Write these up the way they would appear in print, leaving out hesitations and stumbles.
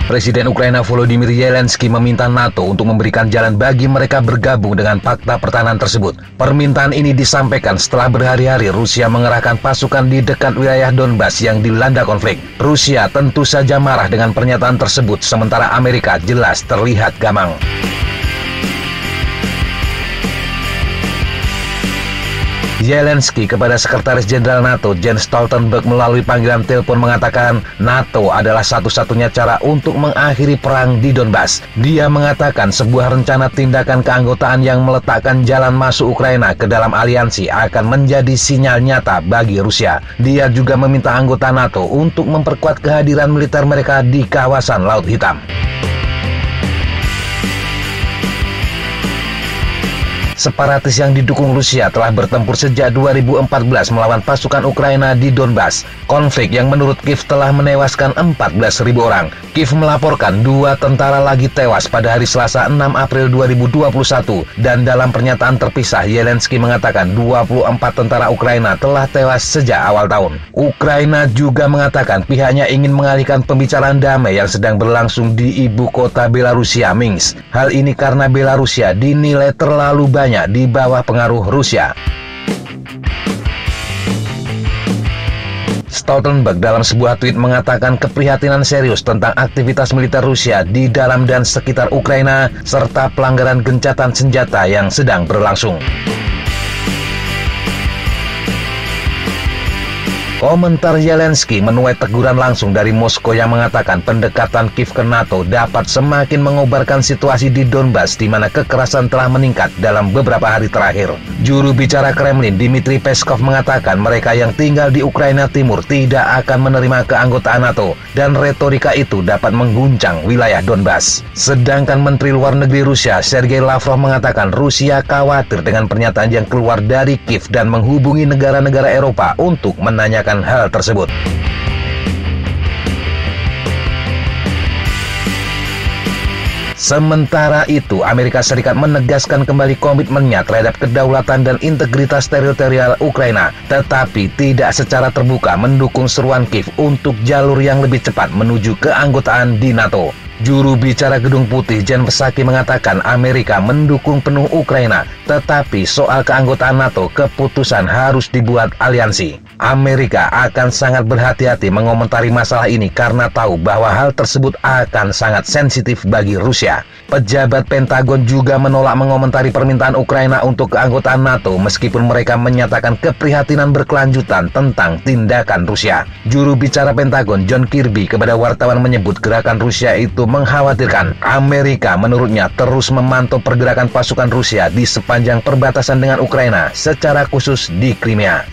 Presiden Ukraina Volodymyr Zelensky meminta NATO untuk memberikan jalan bagi mereka bergabung dengan fakta pertahanan tersebut. Permintaan ini disampaikan setelah berhari-hari Rusia mengerahkan pasukan di dekat wilayah Donbas yang dilanda konflik. Rusia tentu saja marah dengan pernyataan tersebut, sementara Amerika jelas terlihat gamang. Zelensky kepada Sekretaris Jenderal NATO Jens Stoltenberg melalui panggilan telepon mengatakan NATO adalah satu-satunya cara untuk mengakhiri perang di Donbas. Dia mengatakan sebuah rencana tindakan keanggotaan yang meletakkan jalan masuk Ukraina ke dalam aliansi akan menjadi sinyal nyata bagi Rusia. Dia juga meminta anggota NATO untuk memperkuat kehadiran militer mereka di kawasan Laut Hitam. Separatis yang didukung Rusia telah bertempur sejak 2014 melawan pasukan Ukraina di Donbas. Konflik yang menurut Kiev telah menewaskan 14.000 orang. Kiev melaporkan 2 tentara lagi tewas pada hari Selasa 6 April 2021. Dan dalam pernyataan terpisah, Zelensky mengatakan 24 tentara Ukraina telah tewas sejak awal tahun. Ukraina juga mengatakan pihaknya ingin mengalihkan pembicaraan damai yang sedang berlangsung di ibu kota Belarusia, Minsk. Hal ini karena Belarusia dinilai terlalu banyak di bawah pengaruh Rusia. Stoltenberg dalam sebuah tweet mengatakan keprihatinan serius tentang aktivitas militer Rusia di dalam dan sekitar Ukraina serta pelanggaran gencatan senjata yang sedang berlangsung. Komentar Zelensky menuai teguran langsung dari Moskow yang mengatakan pendekatan Kiev ke NATO dapat semakin mengobarkan situasi di Donbas di mana kekerasan telah meningkat dalam beberapa hari terakhir. Juru bicara Kremlin Dmitry Peskov mengatakan mereka yang tinggal di Ukraina Timur tidak akan menerima keanggotaan NATO dan retorika itu dapat mengguncang wilayah Donbas. Sedangkan Menteri Luar Negeri Rusia Sergei Lavrov mengatakan Rusia khawatir dengan pernyataan yang keluar dari Kiev dan menghubungi negara-negara Eropa untuk menanyakan hal tersebut. Sementara itu, Amerika Serikat menegaskan kembali komitmennya terhadap kedaulatan dan integritas teritorial Ukraina, tetapi tidak secara terbuka mendukung seruan Kiev untuk jalur yang lebih cepat menuju keanggotaan di NATO. Juru bicara Gedung Putih Jen Psaki mengatakan Amerika mendukung penuh Ukraina, tetapi soal keanggotaan NATO keputusan harus dibuat aliansi. Amerika akan sangat berhati-hati mengomentari masalah ini karena tahu bahwa hal tersebut akan sangat sensitif bagi Rusia. Pejabat Pentagon juga menolak mengomentari permintaan Ukraina untuk keanggotaan NATO meskipun mereka menyatakan keprihatinan berkelanjutan tentang tindakan Rusia. Juru bicara Pentagon John Kirby kepada wartawan menyebut gerakan Rusia itu mengkhawatirkan. Amerika menurutnya terus memantau pergerakan pasukan Rusia di sepanjang perbatasan dengan Ukraina, secara khusus di Crimea.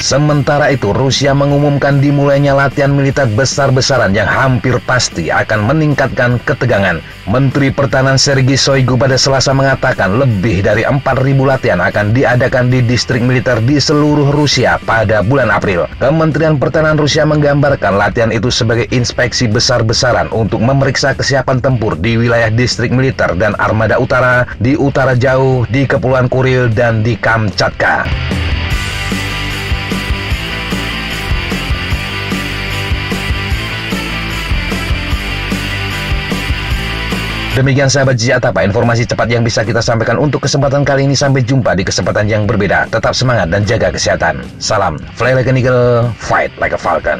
Sementara itu, Rusia mengumumkan dimulainya latihan militer besar-besaran yang hampir pasti akan meningkatkan ketegangan. Menteri Pertahanan Sergei Shoigu pada Selasa mengatakan lebih dari 4.000 latihan akan diadakan di distrik militer di seluruh Rusia pada bulan April. Kementerian Pertahanan Rusia menggambarkan latihan itu sebagai inspeksi besar-besaran untuk memeriksa kesiapan tempur di wilayah distrik militer dan armada utara, di utara jauh, di Kepulauan Kuril, dan di Kamchatka. Demikian sahabat Jejak Tapa, informasi cepat yang bisa kita sampaikan untuk kesempatan kali ini. Sampai jumpa di kesempatan yang berbeda. Tetap semangat dan jaga kesehatan. Salam, fly like an eagle, fight like a falcon.